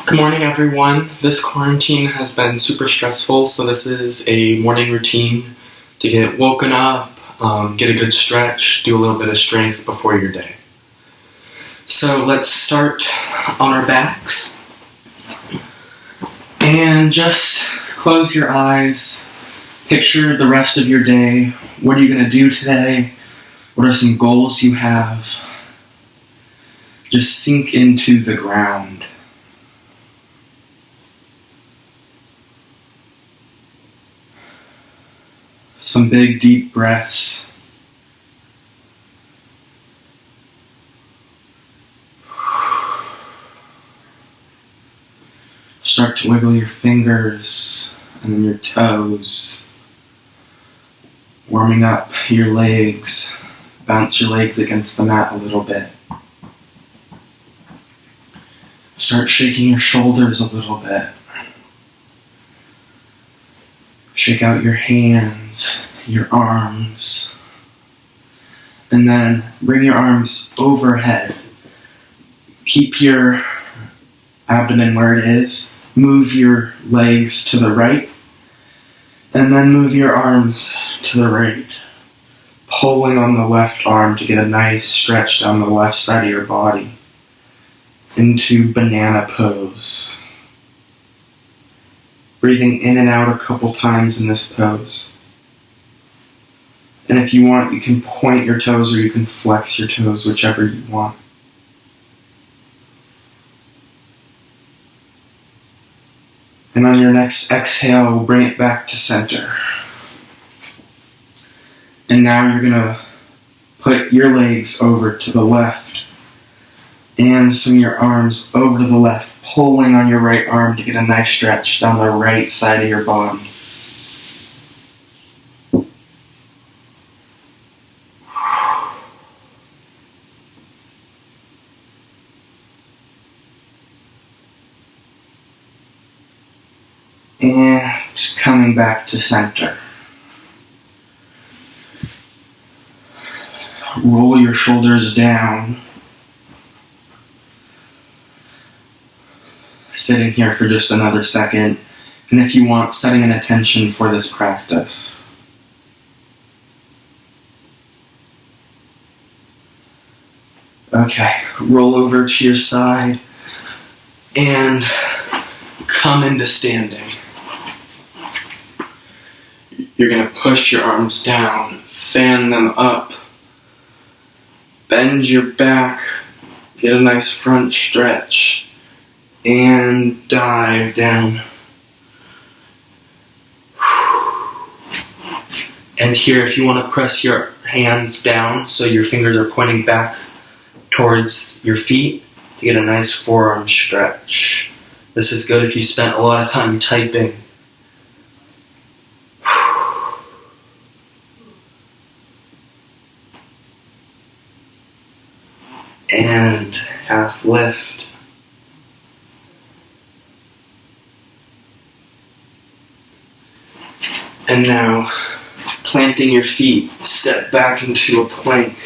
Good morning, everyone. This quarantine has been super stressful, so this is a morning routine to get woken up, get a good stretch, do a little bit of strength before your day. So let's start on our backs. And just close your eyes, picture the rest of your day. What are you going to do today? What are some goals you have? Just sink into the ground. Some big, deep breaths. Start to wiggle your fingers and then your toes. Warming up your legs. Bounce your legs against the mat a little bit. Start shaking your shoulders a little bit. Shake out your hands, your arms, and then bring your arms overhead. Keep your abdomen where it is. Move your legs to the right, and then move your arms to the right. Pulling on the left arm to get a nice stretch down the left side of your body into banana pose. Breathing in and out a couple times in this pose. And if you want, you can point your toes or you can flex your toes, whichever you want. And on your next exhale, we'll bring it back to center. And now you're going to put your legs over to the left and swing your arms over to the left, pulling on your right arm to get a nice stretch down the right side of your body. And coming back to center. Roll your shoulders down. Sitting here for just another second, and if you want, setting an intention for this practice. Okay, roll over to your side and come into standing. You're going to push your arms down, fan them up, bend your back, get a nice front stretch, and dive down. And here, if you want to press your hands down so your fingers are pointing back towards your feet to get a nice forearm stretch. This is good if you spent a lot of time typing. And half lift. And now, planting your feet, step back into a plank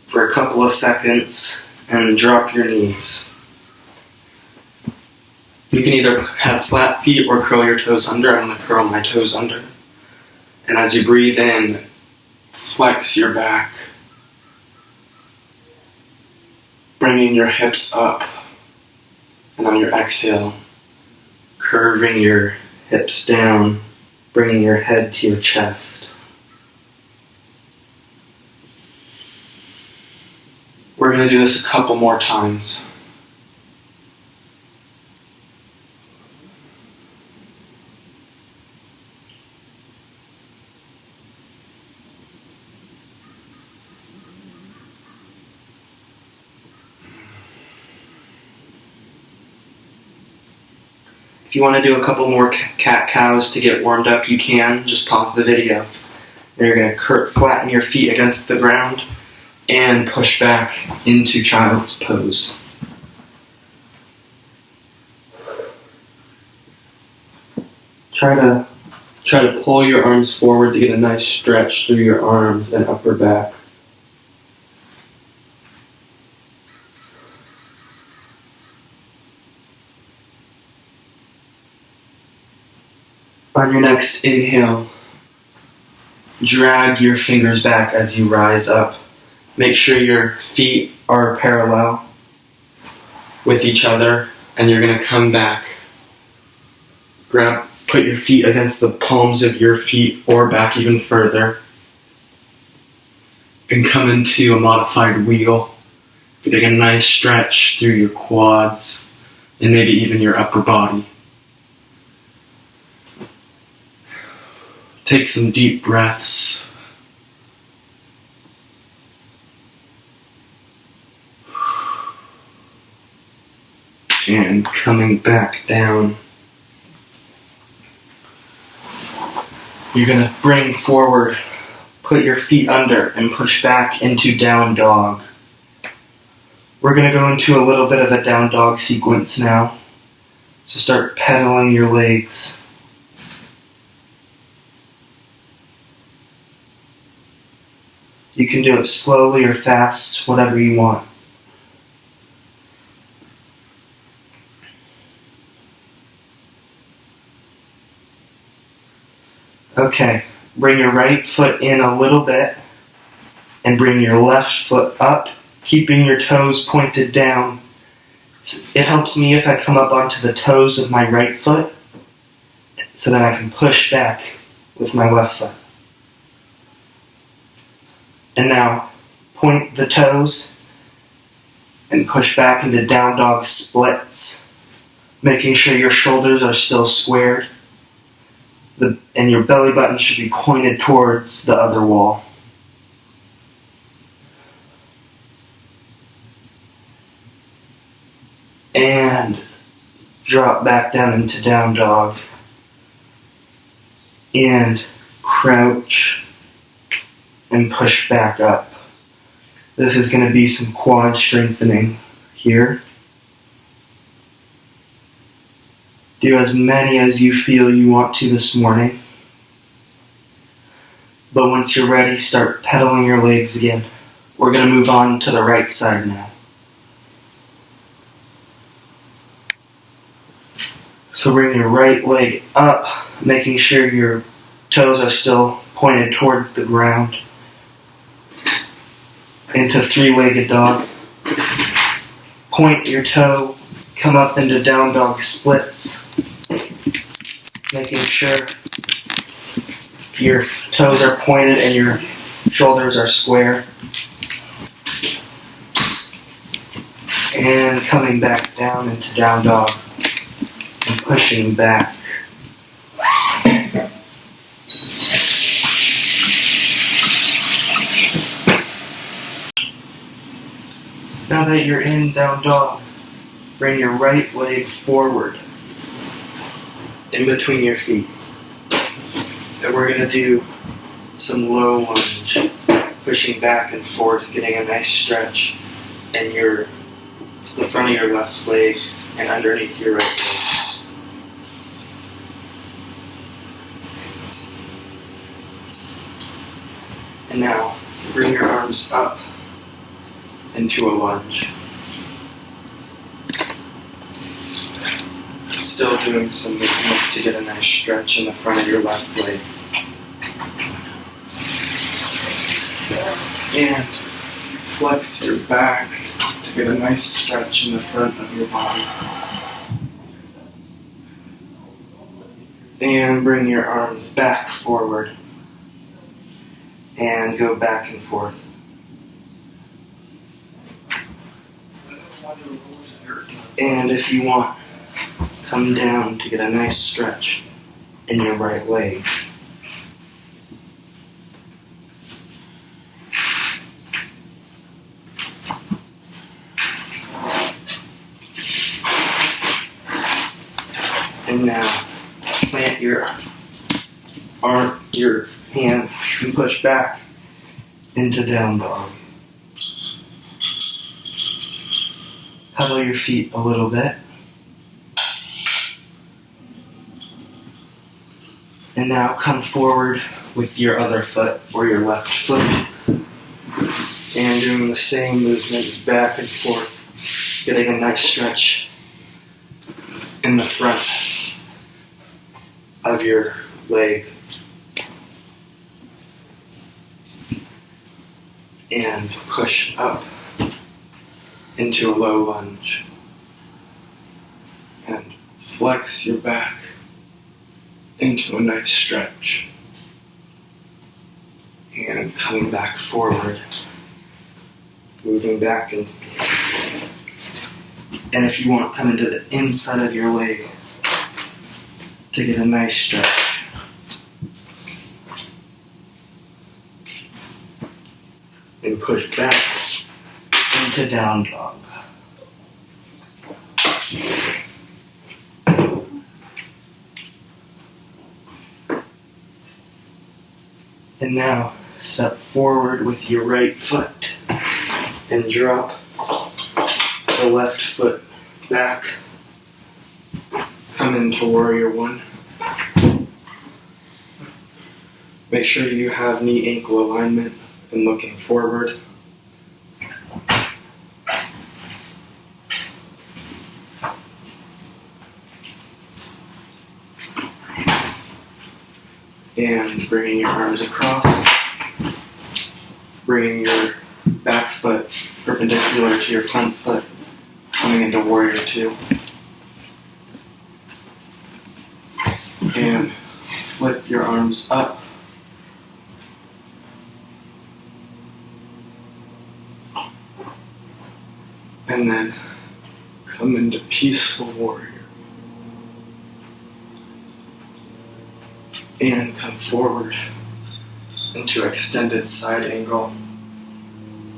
for a couple of seconds and drop your knees. You can either have flat feet or curl your toes under. I'm going to curl my toes under. And as you breathe in, flex your back, bringing your hips up. And on your exhale, curving your hips down, bringing your head to your chest. We're going to do this a couple more times. If you want to do a couple more cat-cows to get warmed up, you can. Just pause the video. And you're going to flatten your feet against the ground and push back into child's pose. Try to pull your arms forward to get a nice stretch through your arms and upper back. On your next inhale, drag your fingers back as you rise up. Make sure your feet are parallel with each other, and you're going to come back. Put your feet against the palms of your feet or back even further, and come into a modified wheel, getting a nice stretch through your quads and maybe even your upper body. Take some deep breaths. And coming back down. You're going to bring forward, put your feet under, and push back into down dog. We're going to go into a little bit of a down dog sequence now. So start pedaling your legs. You can do it slowly or fast, whatever you want. Okay, bring your right foot in a little bit and bring your left foot up, keeping your toes pointed down. It helps me if I come up onto the toes of my right foot so that I can push back with my left foot. And now, point the toes and push back into down dog splits, making sure your shoulders are still squared. And your belly button should be pointed towards the other wall. And drop back down into down dog. And crouch and push back up. This is going to be some quad strengthening here. Do as many as you feel you want to this morning. But once you're ready, start pedaling your legs again. We're going to move on to the right side now. So bring your right leg up, making sure your toes are still pointed towards the ground. Into three-legged dog. Point your toe, come up into down dog splits. Making sure your toes are pointed and your shoulders are square. And coming back down into down dog and pushing back. Now that you're in down dog, bring your right leg forward in between your feet. And we're going to do some low lunge, pushing back and forth, getting a nice stretch in the front of your left leg and underneath your right leg. And now, bring your arms up into a lunge. Still doing some movement to get a nice stretch in the front of your left leg. And flex your back to get a nice stretch in the front of your body. And bring your arms back forward and go back and forth. And if you want, come down to get a nice stretch in your right leg. And now, plant your hands and push back into down dog. Pedal your feet a little bit. And now come forward with your other foot or your left foot. And doing the same movement back and forth, getting a nice stretch in the front of your leg and push up into a low lunge. And flex your back into a nice stretch. And coming back forward, moving back and forth. And if you want, come into the inside of your leg to get a nice stretch. And push back into down dog. And now step forward with your right foot and drop the left foot back. Come into warrior one. Make sure you have knee-ankle alignment and looking forward. And bringing your arms across, bringing your back foot perpendicular to your front foot, coming into warrior two. And flip your arms up. And then come into peaceful warrior. And come forward into extended side angle.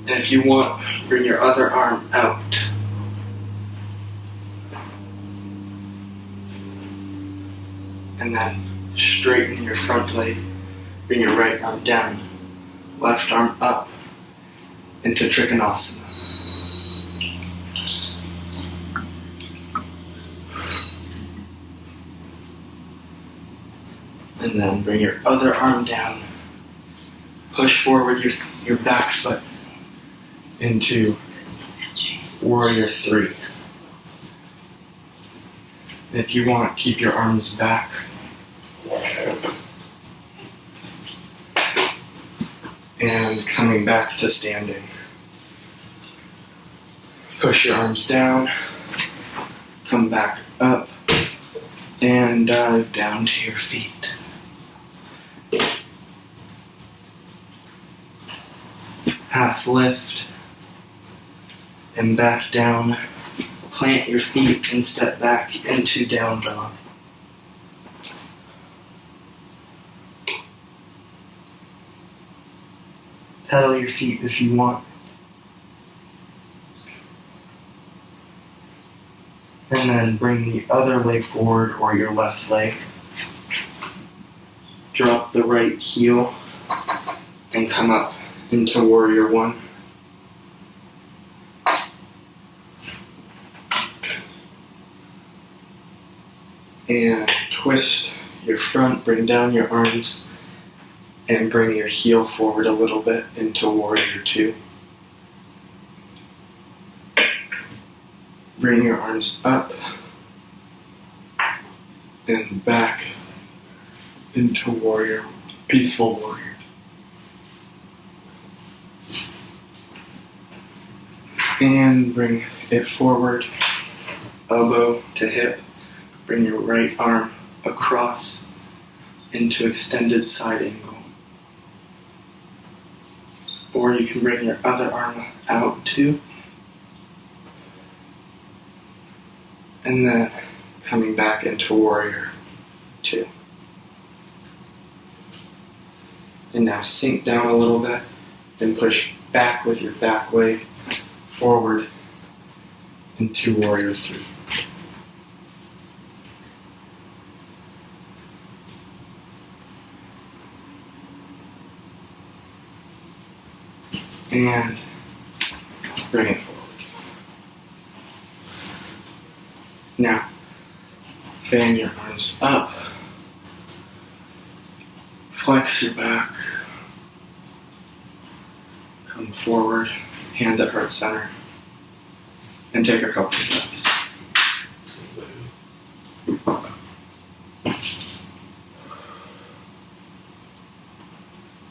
And if you want, bring your other arm out. And then straighten your front leg. Bring your right arm down, left arm up into Trikonasana. And then bring your other arm down. Push forward your back foot into warrior three. And if you want, keep your arms back. And coming back to standing. Push your arms down. Come back up. And dive down to your feet. Half lift and back down. Plant your feet and step back into down dog. Pedal your feet if you want. And then bring the other leg forward or your left leg. Drop the right heel and come up into warrior one. And twist your front, bring down your arms, and bring your heel forward a little bit into warrior two. Bring your arms up and back into warrior, peaceful warrior. And bring it forward, elbow to hip. Bring your right arm across into extended side angle. Or you can bring your other arm out too. And then coming back into warrior two. And now sink down a little bit and push back with your back leg forward into warrior three. And bring it forward. Now, fan your arms up. Flex your back. Come forward, hands at heart center. And take a couple of breaths.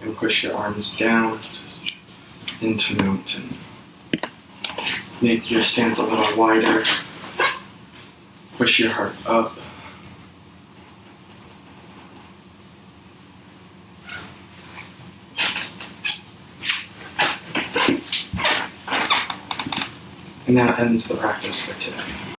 And push your arms down into mountain. Make your stance a little wider. Push your heart up. And that ends the practice for today.